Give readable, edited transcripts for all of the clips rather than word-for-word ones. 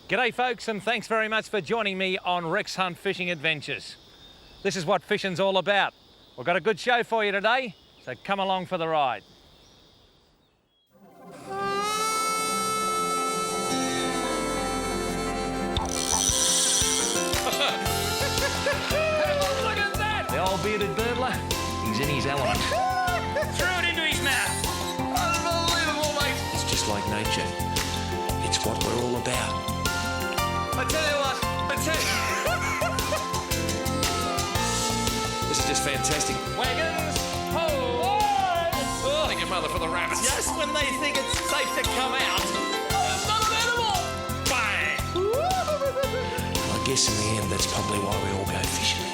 G'day folks, and thanks very much for joining me on Rex Hunt Fishing Adventures. This is what fishing's all about. We've got a good show for you today, so come along for the ride. Look at that! The old bearded burbler, he's in his element. Threw it into his mouth. Unbelievable, mate. It's just like nature. It's what we're all about. I tell you what, This is just fantastic. Wagons, ho! Oh, Thank your mother for the rabbits. just when they think it's safe to come out, it's not an animal! Bang! I guess in the end, that's probably why we all go fishing.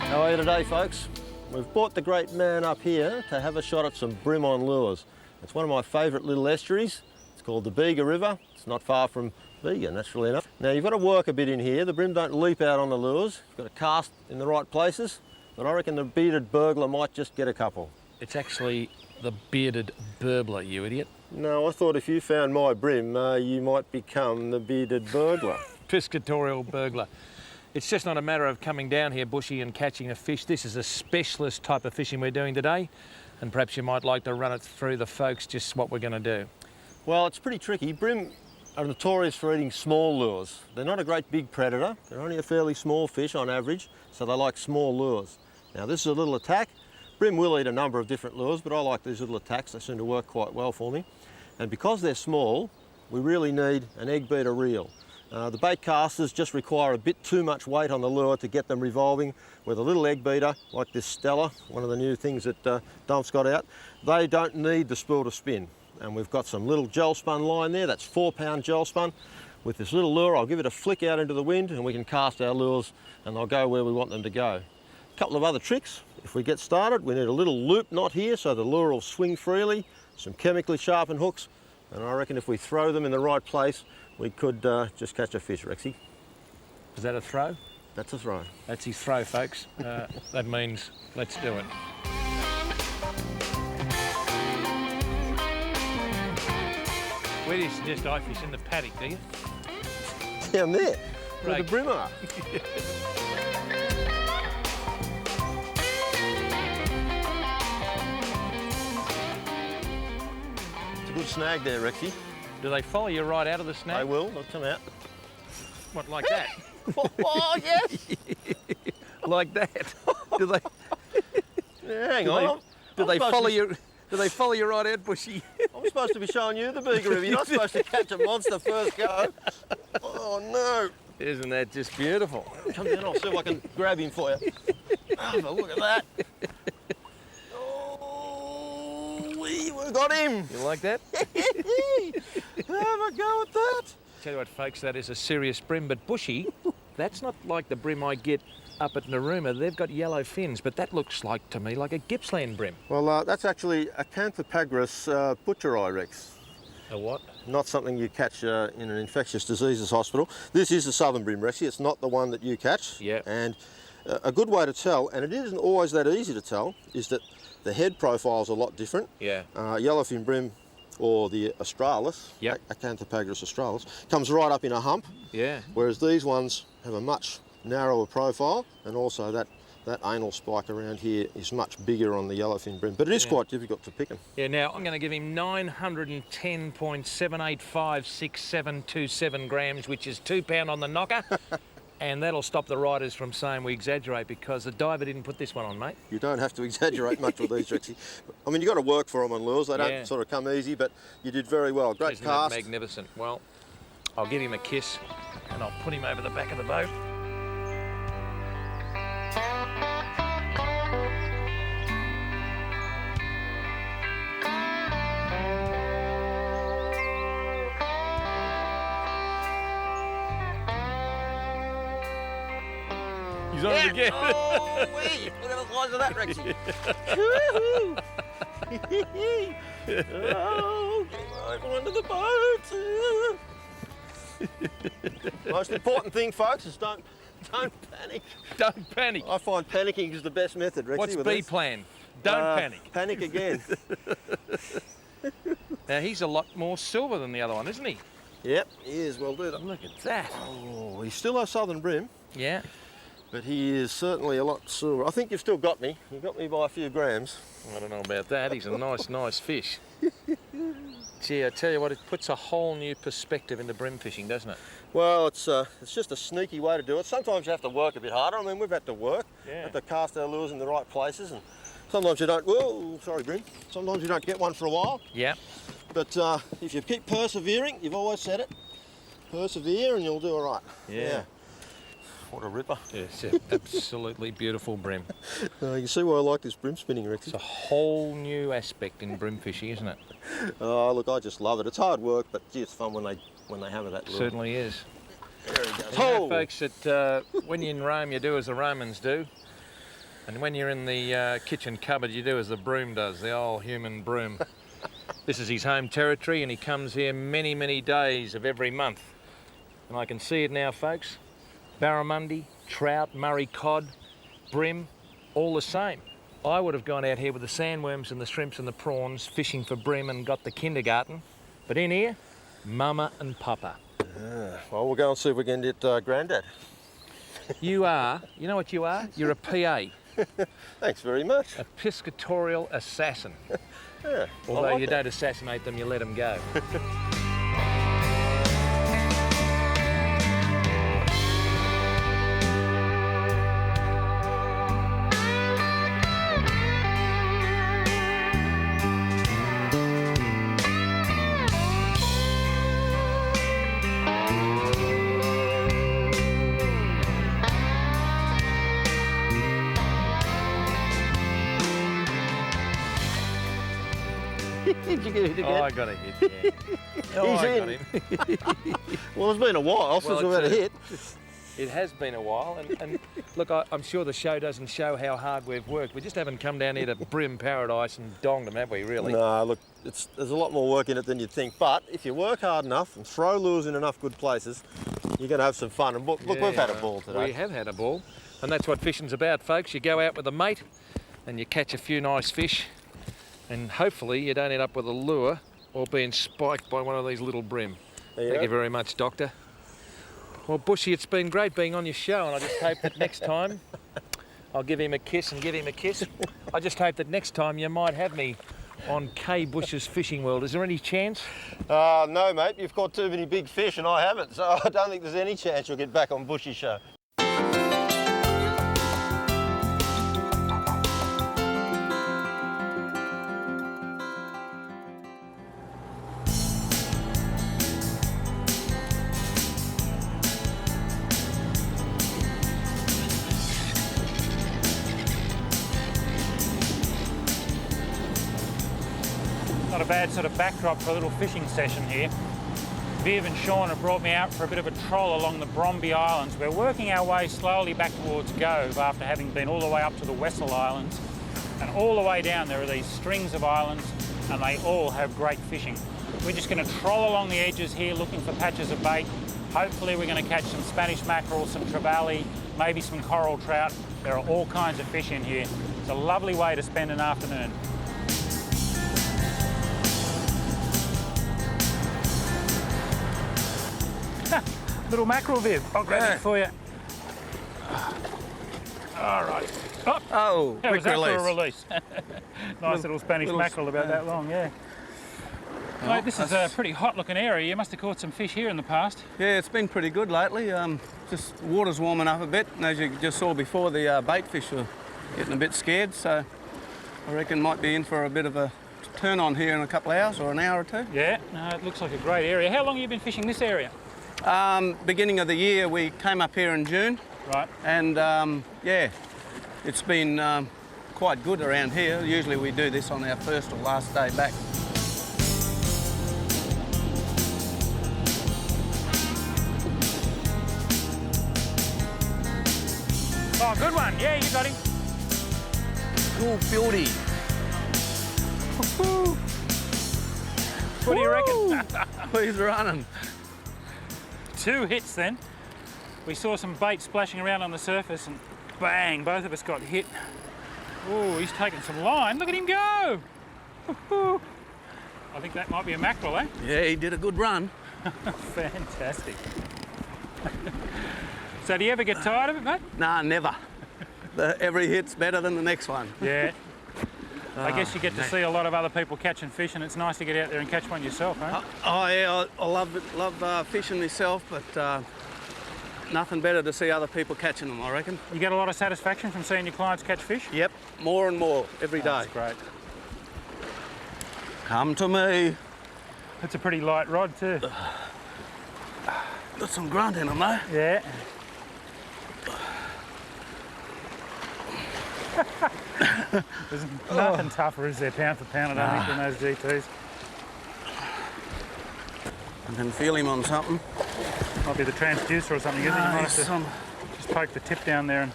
How are you today, folks? We've brought the great man up here to have a shot at some bream on lures. It's one of my favourite little estuaries. It's called the Bega River. It's not far from Bega, naturally enough. Now, you've got to work a bit in here. The bream don't leap out on the lures. You've got to cast in the right places, but I reckon the bearded burglar might just get a couple. It's actually the bearded burbler, you idiot. No, I thought if you found my bream, you might become the bearded burglar. Piscatorial burglar. It's just not a matter of coming down here, Bushy, and catching a fish. This is a specialist type of fishing we're doing today, and perhaps you might like to run it through the folks just what we're going to do. Well, it's pretty tricky. Bream are notorious for eating small lures. They're not a great big predator. They're only a fairly small fish on average, so they like small lures. Now, this is a little attack. Bream will eat a number of different lures, but I like these little attacks. They seem to work quite well for me. And because they're small, we really need an egg beater reel. The bait casters just require a bit too much weight on the lure to get them revolving. With a little egg beater, like this Stella, one of the new things that Dump's got out, they don't need the spool to spin. And we've got some little gel spun line there, that's 4-pound gel spun. With this little lure, I'll give it a flick out into the wind and we can cast our lures and they'll go where we want them to go. A couple of other tricks. If we get started, we need a little loop knot here so the lure will swing freely, some chemically sharpened hooks, and I reckon if we throw them in the right place, we could just catch a fish, Rexy. Is that a throw? That's a throw. That's his throw, folks. That means let's do it. Where do you suggest I fish? In the paddock, do you? Down there, where Right. the bream are. It's a good snag there, Rexy. Do they follow you right out of the snag? They will, they'll come out. What, like that? Oh, yes! Like that? Do they? Yeah, hang Do on. Do I'm they supposed follow to- you? Do they follow you right out, Bushy? I'm supposed to be showing you the Bega River. You're not supposed to catch a monster first go. Oh, no. Isn't that just beautiful? Come down, I'll see if I can grab him for you. Oh, but look at that. Oh, we've got him. You like that? Have a go with that. Tell you what, folks, that is a serious bream, but Bushy, that's not like the bream I get up at Narooma. They've got yellow fins, but that looks like, to me, like a Gippsland bream. Well, that's actually a Acanthopagrus butcheri, Rex. A what? Not something you catch in an infectious diseases hospital. This is the southern bream, Rexy. It's not the one that you catch. Yeah. And a good way to tell, and it isn't always that easy to tell, is that the head profile's a lot different. Yeah. Yellowfin bream, or the australis, Yep. Acanthopagrus australis, comes right up in a hump, Yeah. whereas these ones have a much narrower profile, and also that anal spike around here is much bigger on the yellowfin bream, but it is quite difficult to pick them. Yeah, now I'm going to give him 910.7856727 grams, which is £2 on the knocker. And that'll stop the riders from saying we exaggerate, because the diver didn't put this one on, mate. You don't have to exaggerate much with these, Rexy. I mean, you've got to work for them on lures. They Yeah. don't sort of come easy, but you did very well. Great Isn't cast. that magnificent? Well, I'll give him a kiss and I'll put him over the back of the boat. He's on it again. Oh, wee! Look at the size of that, Rexy. Oh, get over under the boat. Most important thing, folks, is don't panic. Don't panic. I find panicking is the best method, Rexy. What's with B this. plan? Don't panic. Panic again. Now, he's a lot more silver than the other one, isn't he? Yep, he is. Well, do that. Look at that. Oh, he's still a southern brim, Yeah. but he is certainly a lot silver. I think you've still got me. You got me by a few grams. I don't know about that. He's a nice fish. Gee, I tell you what, it puts a whole new perspective into brim fishing, doesn't it? Well, it's just a sneaky way to do it. Sometimes you have to work a bit harder. I mean, we've had to work, have to cast our lures in the right places, and sometimes you don't. Whoa, sorry, Brim. Sometimes you don't get one for a while. Yeah. But if you keep persevering, you've always said it. Persevere, and you'll do all right. Yeah. What a ripper. It's an absolutely beautiful brim. You can see why I like this brim spinning, Rexy. It's a whole new aspect in brim fishing, isn't it? Oh, look, I just love it. It's hard work, but gee, it's fun when they hammer that lure. Certainly is. There he goes. You know, folks, that when you're in Rome, you do as the Romans do. And when you're in the kitchen cupboard, you do as the broom does, the old human broom. This is his home territory, and he comes here many, many days of every month. And I can see it now, folks. Barramundi, trout, Murray cod, brim, all the same. I would have gone out here with the sandworms and the shrimps and the prawns, fishing for brim and got the kindergarten. But in here, Mama and Papa. Well, we'll go and see if we can get Grandad. You are, you know what you are? You're a PA. Thanks very much. A piscatorial assassin. Yeah, Although I like you it. don't assassinate them, you let them go. Did you get it again? Oh, I got a hit, yeah. Oh, He's I in. got him. Well, it's been a while since we've had a hit. It has been a while, and look, I'm sure the show doesn't show how hard we've worked. We just haven't come down here to Brim Paradise and donged them, have we, really? No, look, there's a lot more work in it than you'd think. But if you work hard enough and throw lures in enough good places, you're going to have some fun. And look, we've had a ball today. We have had a ball, and that's what fishing's about, folks. You go out with a mate, and you catch a few nice fish, and hopefully you don't end up with a lure or being spiked by one of these little brim. Thank you very much, Doctor. Well, Bushy, it's been great being on your show, and I just hope that next time I'll give him a kiss and give him a kiss. I just hope that next time you might have me on K. Bush's Fishing World. Is there any chance? No, mate, you've caught too many big fish and I haven't, so I don't think there's any chance you'll get back on Bushy's show. Not a bad sort of backdrop for a little fishing session here. Viv and Sean have brought me out for a bit of a troll along the Bromby Islands. We're working our way slowly back towards Gove after having been all the way up to the Wessel Islands. And all the way down there are these strings of islands and they all have great fishing. We're just going to troll along the edges here looking for patches of bait. Hopefully we're going to catch some Spanish mackerel, some trevally, maybe some coral trout. There are all kinds of fish in here. It's a lovely way to spend an afternoon. Little mackerel, Viv. I'll grab it for you. All right. Oh, How was quick that for a release. release? Nice little Spanish mackerel about that long, yeah. Mate, this is a pretty hot looking area. You must have caught some fish here in the past. Yeah, it's been pretty good lately. Just water's warming up a bit, and as you just saw before, the bait fish are getting a bit scared, so I reckon might be in for a bit of a turn on here in a couple of hours or an hour or two. Yeah, no, it looks like a great area. How long have you been fishing this area? Beginning of the year, we came up here in June, Right. and yeah, it's been quite good around here. Usually we do this on our first or last day back. Good one. Yeah, you got him. Cool beauty. What do you reckon? He's running. 2 hits then. We saw some bait splashing around on the surface and bang, both of us got hit. Oh, he's taking some line. Look at him go. I think that might be a mackerel, eh? Yeah, he did a good run. Fantastic. So do you ever get tired of it, mate? Nah, never. Every hit's better than the next one. Yeah. I guess you get to see a lot of other people catching fish, and it's nice to get out there and catch one yourself, eh? Oh yeah, I love fishing myself, but nothing better to see other people catching them, I reckon. You get a lot of satisfaction from seeing your clients catch fish? Yep, more and more every day. That's great. Come to me. It's a pretty light rod too. Got some grunt in them though. Yeah. There's nothing tougher, is there, pound for pound, I don't think, than those GTs. I can feel him on something. Might be the transducer or something, isn't it? You might have to just poke the tip down there and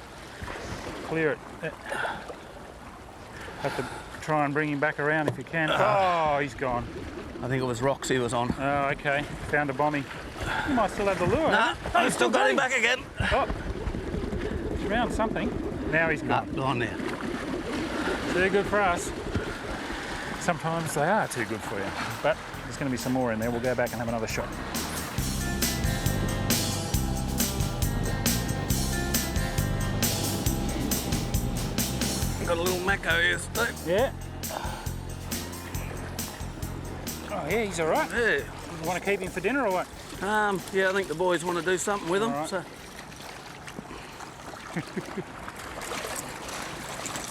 clear it. Have to try and bring him back around if you can. Oh, he's gone. I think it was rocks he was on. Oh, okay. Found a bommy. You might still have the lure. Nah, Oh, I've still got him back again. Oh, he's around something. Now he's Nah, gone. gone there. Too good for us. Sometimes they are too good for you. But there's going to be some more in there. We'll go back and have another shot. Got a little macko here, Steve. Yeah. Oh, yeah, he's all right. Yeah. You want to keep him for dinner or what? Yeah, I think the boys want to do something with him. All right. So.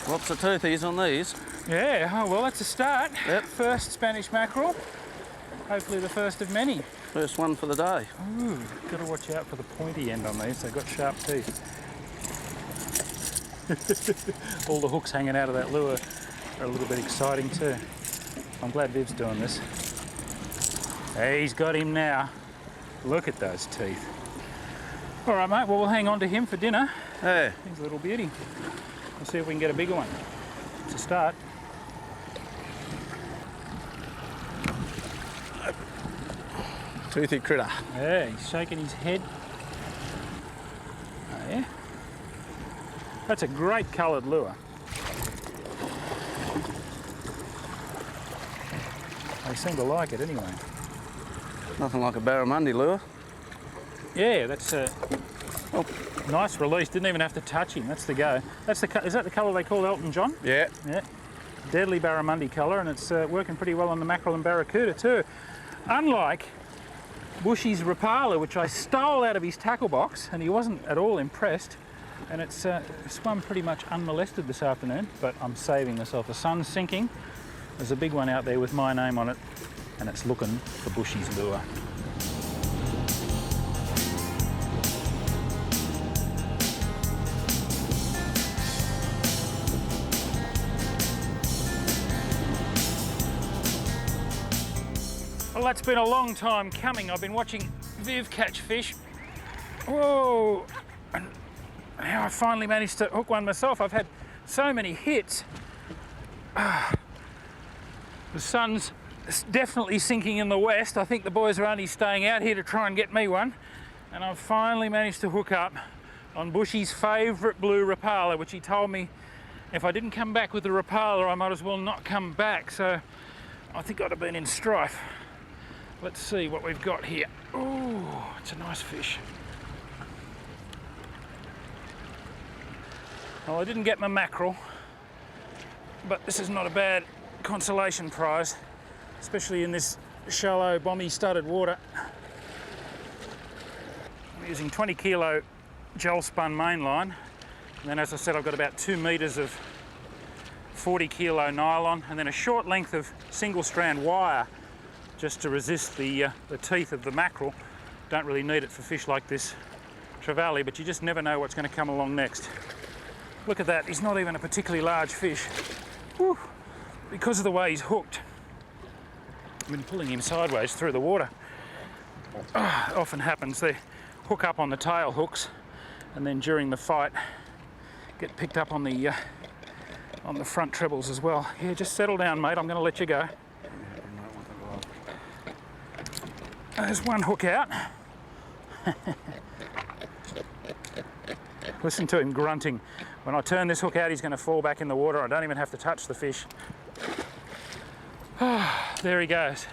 Lots of toothies on these. Yeah, oh, well, that's a start. Yep. First Spanish mackerel. Hopefully the first of many. First one for the day. Ooh, got to watch out for the pointy end on these. They've got sharp teeth. All the hooks hanging out of that lure are a little bit exciting too. I'm glad Viv's doing this. Hey, he's got him now. Look at those teeth. All right, mate, well, we'll hang on to him for dinner. Yeah. He's a little beauty. We'll see if we can get a bigger one. It's a start. Toothy critter. Yeah, he's shaking his head. Oh, yeah. That's a great coloured lure. They seem to like it anyway. Nothing like a barramundi lure. Yeah, that's a nice release. Didn't even have to touch him. That's the go. Is that the colour they call Elton John? Yeah. Yeah. Deadly barramundi colour, and it's working pretty well on the mackerel and barracuda too. Unlike Bushy's Rapala, which I stole out of his tackle box, and he wasn't at all impressed. And it's swum pretty much unmolested this afternoon, but I'm saving myself. The sun's sinking. There's a big one out there with my name on it, and it's looking for Bushy's lure. Well, that's been a long time coming. I've been watching Viv catch fish. Whoa! And now I finally managed to hook one myself. I've had so many hits. The sun's definitely sinking in the west. I think the boys are only staying out here to try and get me one. And I've finally managed to hook up on Bushy's favourite blue Rapala, which he told me if I didn't come back with the Rapala, I might as well not come back. So I think I'd have been in strife. Let's see what we've got here. Oh, it's a nice fish. Well, I didn't get my mackerel, but this is not a bad consolation prize, especially in this shallow, bommy-studded water. I'm using 20 kilo gel spun mainline, and then, as I said, I've got about 2 metres of 40 kilo nylon, and then a short length of single strand wire just to resist the teeth of the mackerel. Don't really need it for fish like this trevally, but you just never know what's going to come along next. Look at that, he's not even a particularly large fish. Whew. Because of the way he's hooked, I've been pulling him sideways through the water. Often happens, they hook up on the tail hooks, and then during the fight get picked up on the front trebles as well. Yeah, just settle down, mate. I'm going to let you go. There's one hook out. Listen to him grunting. When I turn this hook out, he's going to fall back in the water. I don't even have to touch the fish. There he goes.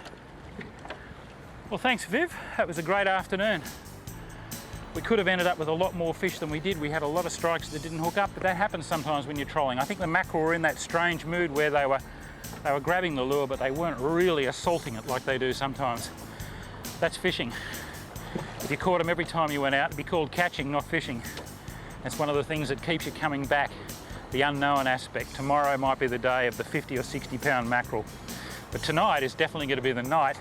Well, thanks, Viv. That was a great afternoon. We could have ended up with a lot more fish than we did. We had a lot of strikes that didn't hook up, but that happens sometimes when you're trolling. I think the mackerel were in that strange mood where they were grabbing the lure, but they weren't really assaulting it like they do sometimes. That's fishing. If you caught them every time you went out, it'd be called catching, not fishing. That's one of the things that keeps you coming back, the unknown aspect. Tomorrow might be the day of the 50 or 60 pound mackerel, but tonight is definitely going to be the night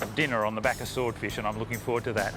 of dinner on the back of swordfish, and I'm looking forward to that.